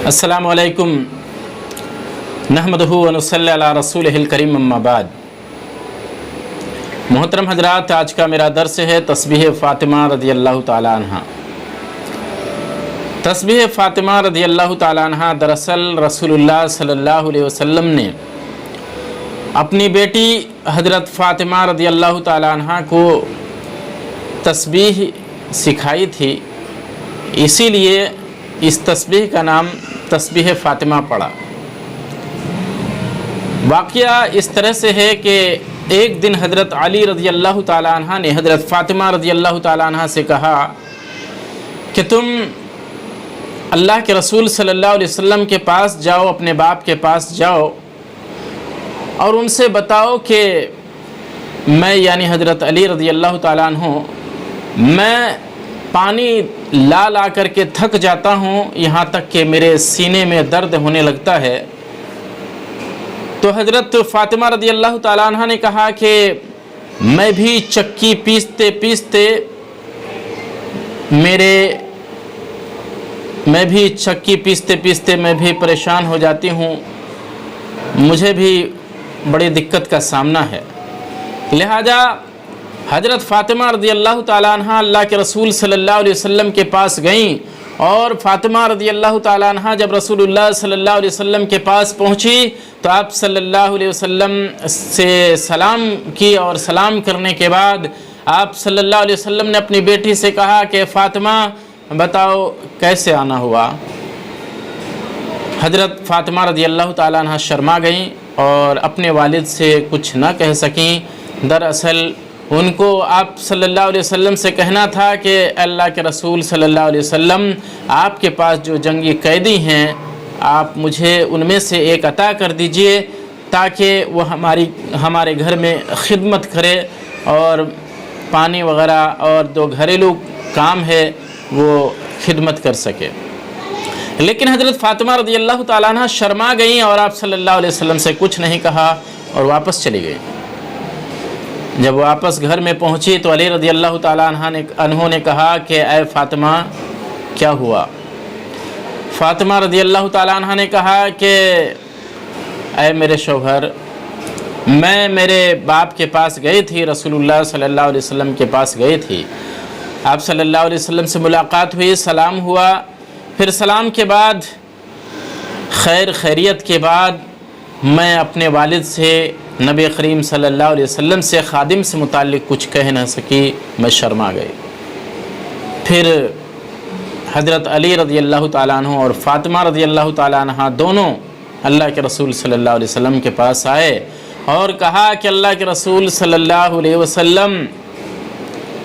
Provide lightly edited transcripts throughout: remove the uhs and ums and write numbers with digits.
अस्सलामु अलैकुम नहमदुहु व नुसल्ली अला रसूलिहिल करीम अम्मा बाद। मोहतरम हजरात, आज का मेरा दर्स है तस्बीह फ़ातिमा रज़ियल्लाहु ताला अन्हा। तस्बीह फ़ातिमा रज़ियल्लाहु ताला अन्हा दरअसल रसूलुल्लाह सल्लल्लाहु अलैहि वसल्लम ने अपनी बेटी हज़रत फ़ातिमा रज़ियल्लाहु ताला अन्हा को तस्बीह सिखाई थी, इसीलिए इस तस्बीह का नाम तस्बीह फ़ातिमा पड़ा। वाक़या इस तरह से है कि एक दिन हज़रत अली रज़ियल्लाहु ताला अन्हा ने हज़रत फ़ातिमा रज़ियल्लाहु ताला अन्हा से कहा कि तुम अल्लाह के रसूल सल्लल्लाहु अलैहि वसल्लम के पास जाओ, अपने बाप के पास जाओ और उनसे बताओ कि मैं यानी हज़रत अली रज़ियल्लाहु ताला अन्हु मैं पानी ला ला करके थक जाता हूँ, यहाँ तक कि मेरे सीने में दर्द होने लगता है। तो हज़रत फ़ातिमा रज़ियल्लाहु ताला अन्हा ने कहा कि मैं भी चक्की पीसते पीसते मैं भी परेशान हो जाती हूँ, मुझे भी बड़ी दिक्कत का सामना है। लिहाजा हज़रत फ़ातिमा रज़ियल्लाहु ताला अन्हा अल्लाह के रसूल सल्लल्लाहु अलैहि वसल्लम के पास गईं और फ़ातिमा रज़ियल्लाहु ताला अन्हा जब रसूलुल्लाह सल्लल्लाहु अलैहि वसल्लम के पास पहुँची तो आप सल्लल्लाहु अलैहि वसल्लम से सलाम की और सलाम करने के बाद आप सल्लल्लाहु अलैहि वसल्लम ने अपनी बेटी से कहा कि फ़ातिमा बताओ कैसे आना हुआ। हज़रत फ़ातिमा रज़ियल्लाहु ताला अन्हा शर्मा गईं और अपने वालिद से कुछ न कह सकीं। दरअसल उनको आप सल्लल्लाहु अलैहि वसल्लम से कहना था कि अल्लाह के रसूल सल्लल्लाहु अलैहि वसल्लम आपके पास जो जंगी कैदी हैं आप मुझे उनमें से एक अता कर दीजिए ताकि वो हमारे घर में खिदमत करे और पानी वगैरह और दो घरेलू काम है वो खिदमत कर सके। लेकिन हज़रत फ़ातिमा रज़ियल्लाहु ताला अन्हा शर्मा गईं और आप सल्लल्लाहु अलैहि वसल्लम से कुछ नहीं कहा और वापस चली गई। जब वापस घर में पहुंची तो अली रज़ियल्लाहु ताला अन्हु ने कहा कि ऐ फ़ातिमा क्या हुआ। फ़ातिमा रज़ियल्लाहु ताला अन्हा ने कहा कि ऐ मेरे शौहर, मैं मेरे बाप के पास गई थी, रसूलुल्लाह सल्लल्लाहु अलैहि वसल्लम के पास गई थी। आप सल्लल्लाहु अलैहि वसल्लम से मुलाकात हुई, सलाम हुआ, फिर सलाम के बाद खैरियत के बाद मैं अपने वालिद से नबी करीम सल्लल्लाहु अलैहि वसल्लम से खादिम से मुताल्लिक़ कुछ कह न सकी, मैं शर्मा गई। फिर हज़रत अली रज़ियल्लाहु ताला अन्हु और फ़ातिमा रज़ियल्लाहु ताला अन्हा दोनों अल्लाह के रसूल सल्लल्लाहु अलैहि वसल्लम के पास आए और कहा कि अल्लाह के रसूल सल्लल्लाहु अलैहि वसल्लम,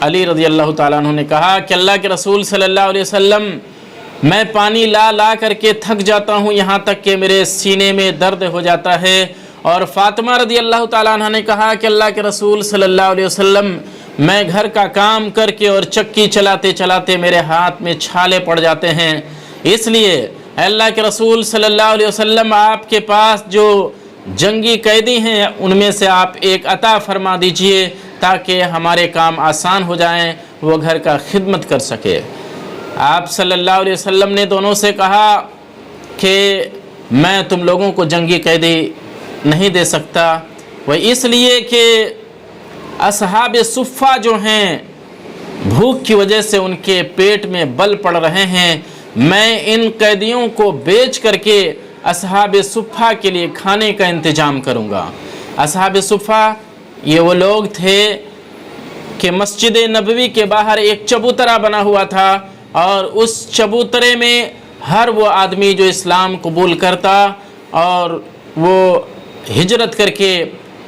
अली रज़ियल्लाहु ताला अन्हु ने कहा कि अल्लाह के रसूल सल्लल्लाहु अलैहि वसल्लम मैं पानी ला ला करके थक जाता हूँ, यहाँ तक कि मेरे सीने में दर्द हो जाता है। और फ़ातिमा रज़ियल्लाहु ताला अन्हा ने कहा कि अल्लाह के रसूल सल्लल्लाहु अलैहि वसल्लम मैं घर का काम करके और चक्की चलाते चलाते मेरे हाथ में छाले पड़ जाते हैं, इसलिए अल्लाह के रसूल सल्लल्लाहु अलैहि वसल्लम आपके पास जो जंगी कैदी हैं उनमें से आप एक अता फरमा दीजिए ताकि हमारे काम आसान हो जाएं, वो घर का खिदमत कर सके। आप सल्लल्लाहु अलैहि वसल्लम ने दोनों से कहा कि मैं तुम लोगों को जंगी कैदी नहीं दे सकता, वह इसलिए कि असहाब सुफ़ा जो हैं भूख की वजह से उनके पेट में बल पड़ रहे हैं, मैं इन कैदियों को बेच करके असहाब सुफ़ा के लिए खाने का इंतज़ाम करूँगा। असहाब सुफ़ा ये वो लोग थे कि मस्जिद नबवी के बाहर एक चबूतरा बना हुआ था और उस चबूतरे में हर वो आदमी जो इस्लाम कबूल करता और वो हिजरत करके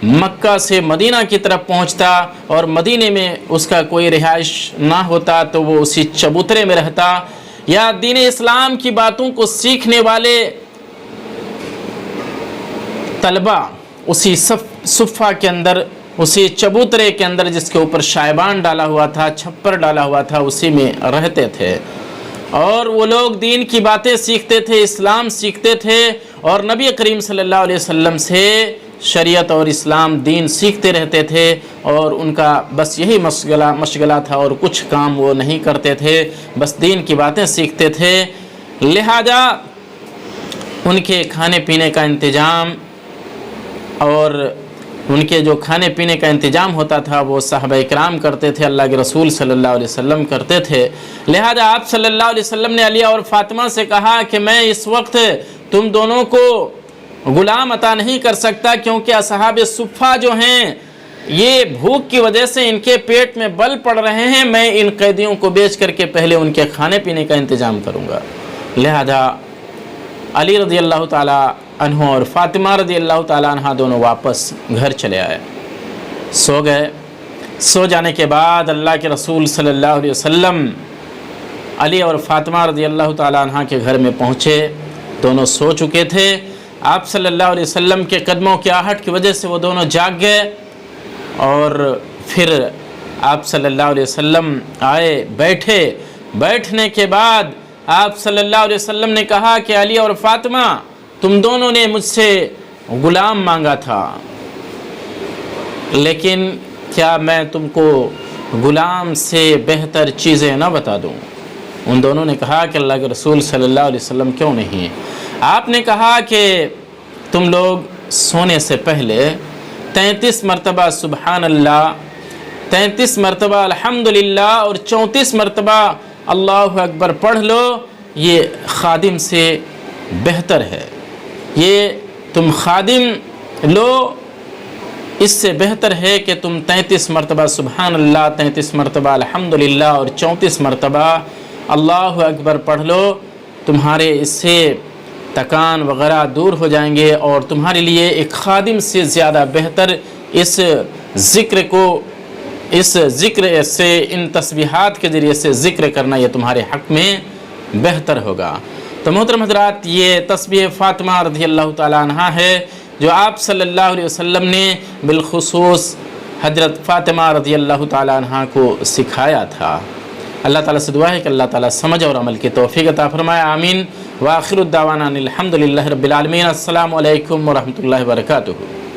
मक्का से मदीना की तरफ पहुंचता और मदीने में उसका कोई रिहाइश ना होता तो वो उसी चबूतरे में रहता, या दीन इस्लाम की बातों को सीखने वाले तलबा उसी सुफ़ा के अंदर, उसी चबूतरे के अंदर जिसके ऊपर शायबान डाला हुआ था, छप्पर डाला हुआ था, उसी में रहते थे और वो लोग दीन की बातें सीखते थे, इस्लाम सीखते थे और नबी करीम सल्लल्लाहु अलैहि वसल्लम से शरीयत और इस्लाम दीन सीखते रहते थे और उनका बस यही मशगला था और कुछ काम वो नहीं करते थे, बस दीन की बातें सीखते थे। लिहाजा ان کے کھانے پینے کا انتظام اور ان کے جو کھانے پینے کا انتظام ہوتا تھا وہ صحابہ کرام کرتے تھے، اللہ کے رسول صلی اللہ علیہ وسلم کرتے تھے۔ لہذا آپ صلی اللہ علیہ وسلم نے علی اور فاطمہ سے کہا کہ میں اس وقت تم دونوں کو غلام عطا نہیں کر سکتا، کیونکہ اصحاب صفہ جو ہیں یہ بھوک کی وجہ سے ان کے پیٹ میں بل پڑ رہے ہیں، میں ان قیدیوں کو بیچ کر کے پہلے ان کے کھانے پینے کا انتظام کروں گا۔ لہذا علی رضی اللہ تعالی عنہ اور فاطمہ رضی اللہ تعالی عنہ دونوں واپس گھر چلے آئے، سو گئے۔ سو جانے کے بعد اللہ کے رسول صلی اللہ علیہ وسلم علی اور فاطمہ رضی اللہ تعالی عنہ کے گھر میں پہنچے، دونوں سو چکے تھے۔ آپ صلی اللہ علیہ وسلم کے قدموں کی آہٹ کی وجہ سے وہ دونوں جاگ گئے، اور پھر آپ صلی اللہ علیہ وسلم آئے، بیٹھے۔ بیٹھنے کے بعد آپ صلی اللہ علیہ وسلم نے کہا کہ علی اور فاطمہ تم دونوں نے مجھ سے غلام مانگا تھا، لیکن کیا میں تم کو غلام سے بہتر چیزیں نہ بتا دوں؟ ان دونوں نے کہا کہ اللہ کے رسول صلی اللہ علیہ وسلم کیوں نہیں؟ آپ نے کہا کہ تم لوگ سونے سے پہلے 33 مرتبہ سبحان اللہ، 33 مرتبہ الحمدللہ اور 34 مرتبہ اللہ اکبر پڑھ لو، یہ خادم سے بہتر ہے۔ یہ تم خادم لو، اس سے بہتر ہے کہ تم 33 مرتبہ سبحان اللہ، 33 مرتبہ الحمدللہ اور 34 مرتبہ اللہ اکبر پڑھ لو، تمہارے اس سے تکان وغیرہ دور ہو جائیں گے، اور تمہارے لیے ایک خادم سے زیادہ بہتر اس ذکر سے، ان تسبیحات کے ذریعے سے ذکر کرنا یہ تمہارے حق میں بہتر ہوگا۔ تو محترم حضرات، یہ تسبیح فاطمہ رضی اللہ تعالیٰ عنہ ہے جو آپ صلی اللہ علیہ وسلم نے بالخصوص حضرت فاطمہ رضی اللہ تعالیٰ عنہ کو سکھایا تھا۔ اللہ تعالیٰ سے دعا ہے کہ اللہ تعالیٰ سمجھ اور عمل کی توفیق عطا فرمائے، آمین۔ وآخر الدعوانا الحمدللہ رب العالمین۔ السلام علیکم ورحمۃ اللہ وبرکاتہ۔